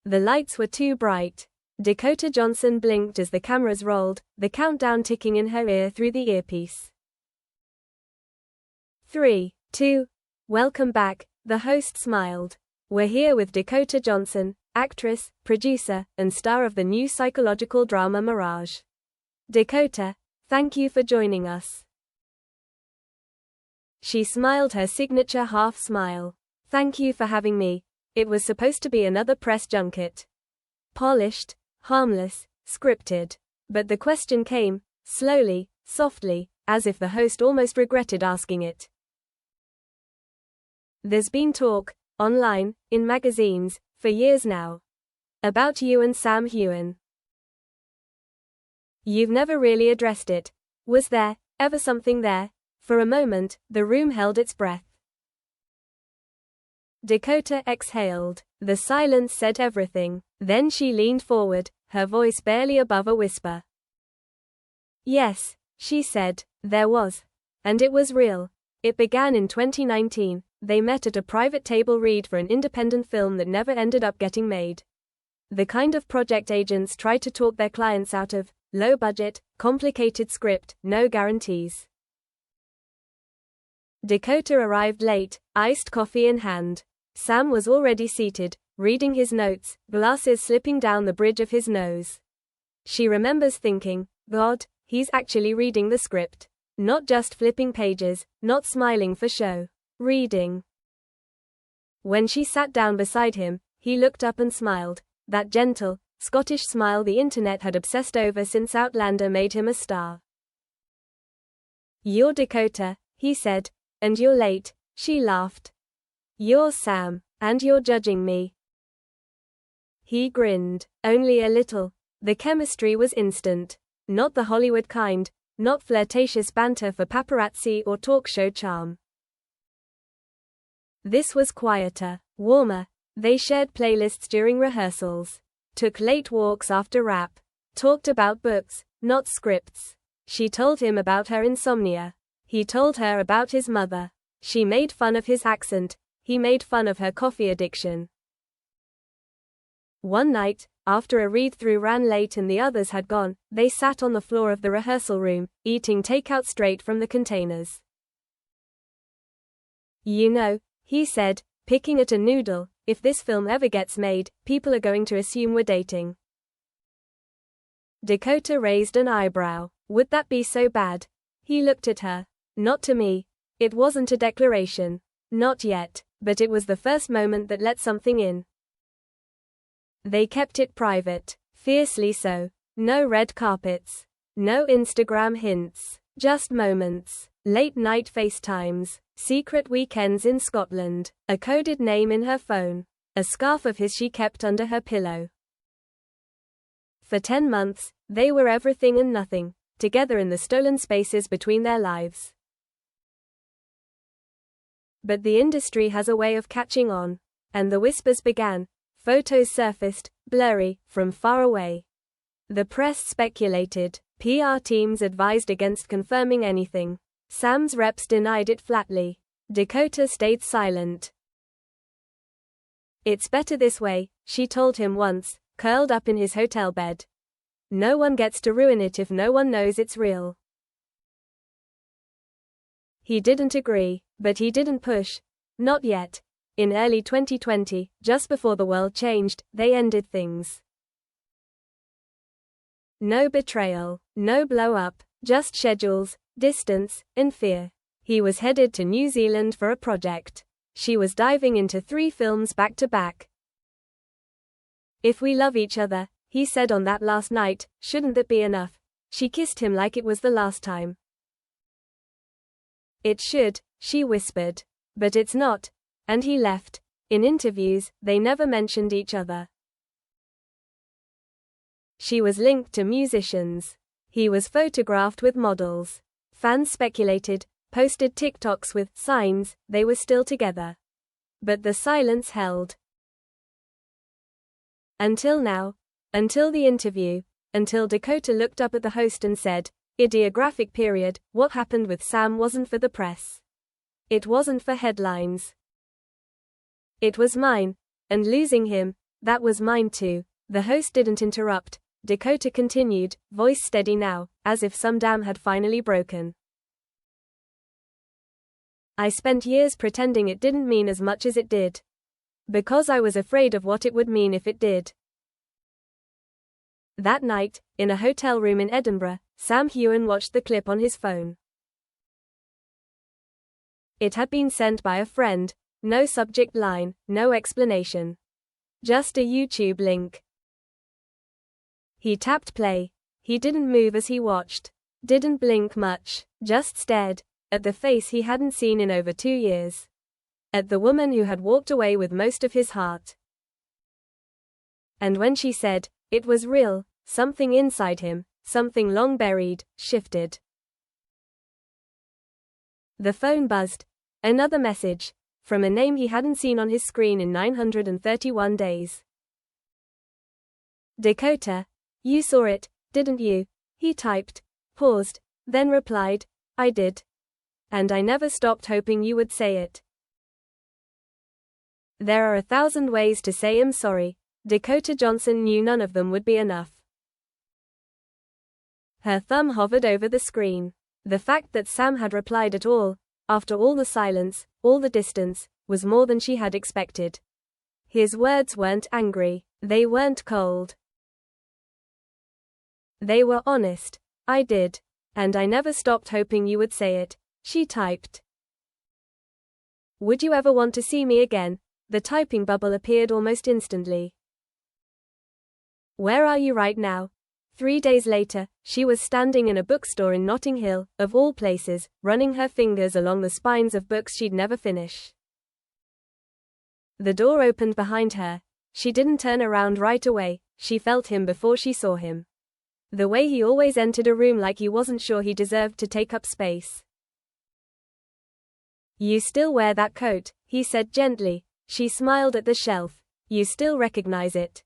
The lights were too bright. Dakota Johnson blinked as the cameras rolled, the countdown ticking in her ear through the earpiece. 3, 2, welcome back, the host smiled. We're here with Dakota Johnson, actress, producer, and star of the new psychological drama Mirage. Dakota, thank you for joining us. She smiled her signature half-smile. Thank you for having me. It was supposed to be another press junket. Polished, harmless, scripted. But the question came, slowly, softly, as if the host almost regretted asking it. There's been talk, online, in magazines, for years now, about you and Sam Heughan. You've never really addressed it. Was there ever something there? For a moment, the room held its breath. Dakota exhaled. The silence said everything. Then she leaned forward, her voice barely above a whisper. Yes, she said, there was. And it was real. It began in 2019. They met at a private table read for an independent film that never ended up getting made. The kind of project agents try to talk their clients out of: low budget, complicated script, no guarantees. Dakota arrived late, iced coffee in hand. Sam was already seated, reading his notes, glasses slipping down the bridge of his nose. She remembers thinking, God, he's actually reading the script. Not just flipping pages, not smiling for show. Reading. When she sat down beside him, he looked up and smiled, that gentle, Scottish smile the internet had obsessed over since Outlander made him a star. You're Dakota, he said, and you're late, she laughed. You're Sam, and you're judging me. He grinned, only a little. The chemistry was instant. Not the Hollywood kind, not flirtatious banter for paparazzi or talk show charm. This was quieter, warmer. They shared playlists during rehearsals, took late walks after rap, talked about books, not scripts. She told him about her insomnia. He told her about his mother. She made fun of his accent. He made fun of her coffee addiction. One night, after a read-through ran late and the others had gone, they sat on the floor of the rehearsal room, eating takeout straight from the containers. You know, he said, picking at a noodle, if this film ever gets made, people are going to assume we're dating. Dakota raised an eyebrow. Would that be so bad? He looked at her. Not to me. It wasn't a declaration. Not yet, but it was the first moment that let something in. They kept it private, fiercely so. No red carpets. No Instagram hints. Just moments. Late-night FaceTimes. Secret weekends in Scotland. A coded name in her phone. A scarf of his she kept under her pillow. For 10 months, they were everything and nothing, together in the stolen spaces between their lives. But the industry has a way of catching on. And the whispers began. Photos surfaced, blurry, from far away. The press speculated. PR teams advised against confirming anything. Sam's reps denied it flatly. Dakota stayed silent. It's better this way, she told him once, curled up in his hotel bed. No one gets to ruin it if no one knows it's real. He didn't agree, but he didn't push. Not yet. In early 2020, just before the world changed, they ended things. No betrayal, no blow-up, just schedules, distance, and fear. He was headed to New Zealand for a project. She was diving into 3 films back-to-back. If we love each other, he said on that last night, shouldn't that be enough? She kissed him like it was the last time. It should, she whispered. But it's not. And he left. In interviews, they never mentioned each other. She was linked to musicians. He was photographed with models. Fans speculated, posted TikToks with signs they were still together. But the silence held. Until now. Until the interview. Until Dakota looked up at the host and said, Ideographic period, what happened with Sam wasn't for the press. It wasn't for headlines. It was mine. And losing him, That was mine too. The host didn't interrupt. Dakota continued, voice steady now, as if some dam had finally broken. I spent years pretending it didn't mean as much as it did. Because I was afraid of what it would mean if it did. That night, in a hotel room in Edinburgh, Sam Heughan watched the clip on his phone. It had been sent by a friend. No subject line, no explanation. Just a YouTube link. He tapped play. He didn't move as he watched. Didn't blink much, just stared at the face he hadn't seen in over 2 years. At the woman who had walked away with most of his heart. And when she said, it was real, something inside him, something long buried, shifted. The phone buzzed. Another message. From a name he hadn't seen on his screen in 931 days. Dakota. You saw it, didn't you? He typed, paused, then replied, I did. And I never stopped hoping you would say it. There are 1,000 ways to say I'm sorry. Dakota Johnson knew none of them would be enough. Her thumb hovered over the screen. The fact that Sam had replied at all, after all the silence, all the distance, was more than she had expected. His words weren't angry. They weren't cold. They were honest. I did. And I never stopped hoping you would say it, she typed. Would you ever want to see me again? The typing bubble appeared almost instantly. Where are you right now? 3 days later, she was standing in a bookstore in Notting Hill, of all places, running her fingers along the spines of books she'd never finish. The door opened behind her. She didn't turn around right away. She felt him before she saw him. The way he always entered a room like he wasn't sure he deserved to take up space. You still wear that coat, he said gently. She smiled at the shelf. You still recognize it.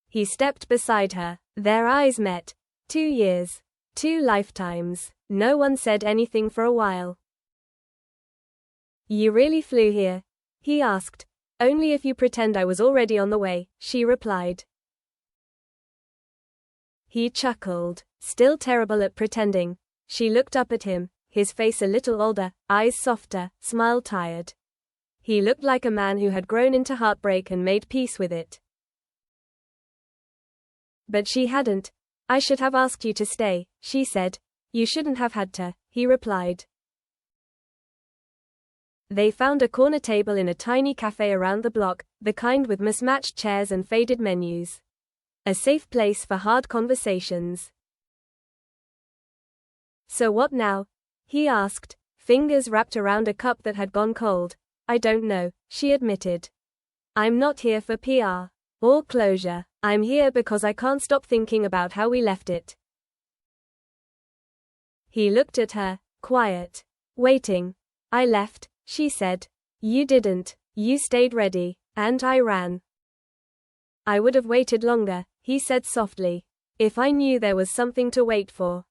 He stepped beside her. Their eyes met. 2 years. 2 lifetimes. No one said anything for a while. You really flew here? He asked. Only if you pretend I was already on the way, she replied. He chuckled. Still terrible at pretending. She looked up at him, his face a little older, eyes softer, smile tired. He looked like a man who had grown into heartbreak and made peace with it. But she hadn't. I should have asked you to stay, she said. You shouldn't have had to, he replied. They found a corner table in a tiny cafe around the block, the kind with mismatched chairs and faded menus. A safe place for hard conversations. So what now? He asked, fingers wrapped around a cup that had gone cold. I don't know, she admitted. I'm not here for PR. Or closure. I'm here because I can't stop thinking about how we left it. He looked at her, quiet. Waiting. I left, she said. You didn't. You stayed ready. And I ran. I would have waited longer, he said softly. If I knew there was something to wait for.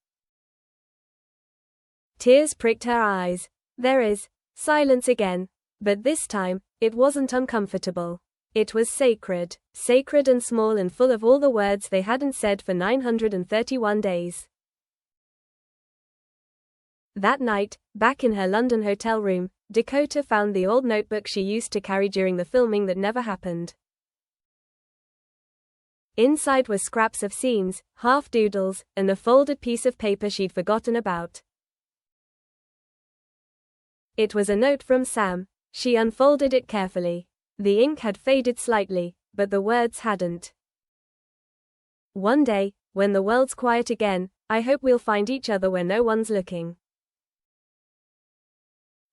Tears pricked her eyes. There is silence again. But this time, it wasn't uncomfortable. It was sacred. Sacred and small and full of all the words they hadn't said for 931 days. That night, back in her London hotel room, Dakota found the old notebook she used to carry during the filming that never happened. Inside were scraps of scenes, half doodles, and a folded piece of paper she'd forgotten about. It was a note from Sam. She unfolded it carefully. The ink had faded slightly, but the words hadn't. One day, when the world's quiet again, I hope we'll find each other where no one's looking.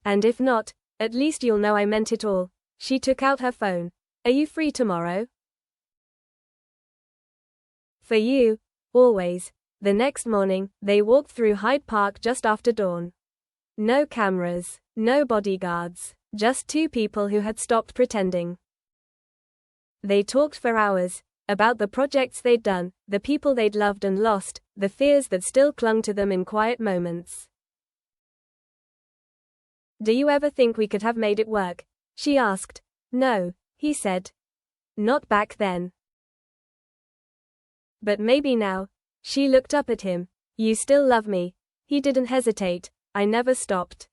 And if not, at least you'll know I meant it all. She took out her phone. Are you free tomorrow? For you, always. The next morning, they walked through Hyde Park just after dawn. No cameras, no bodyguards. Just 2 people who had stopped pretending. They talked for hours, about the projects they'd done, the people they'd loved and lost, the fears that still clung to them in quiet moments. Do you ever think we could have made it work? She asked. No, he he said. Not back then. But maybe now. She looked up at him. You still love me. He didn't hesitate. I never stopped.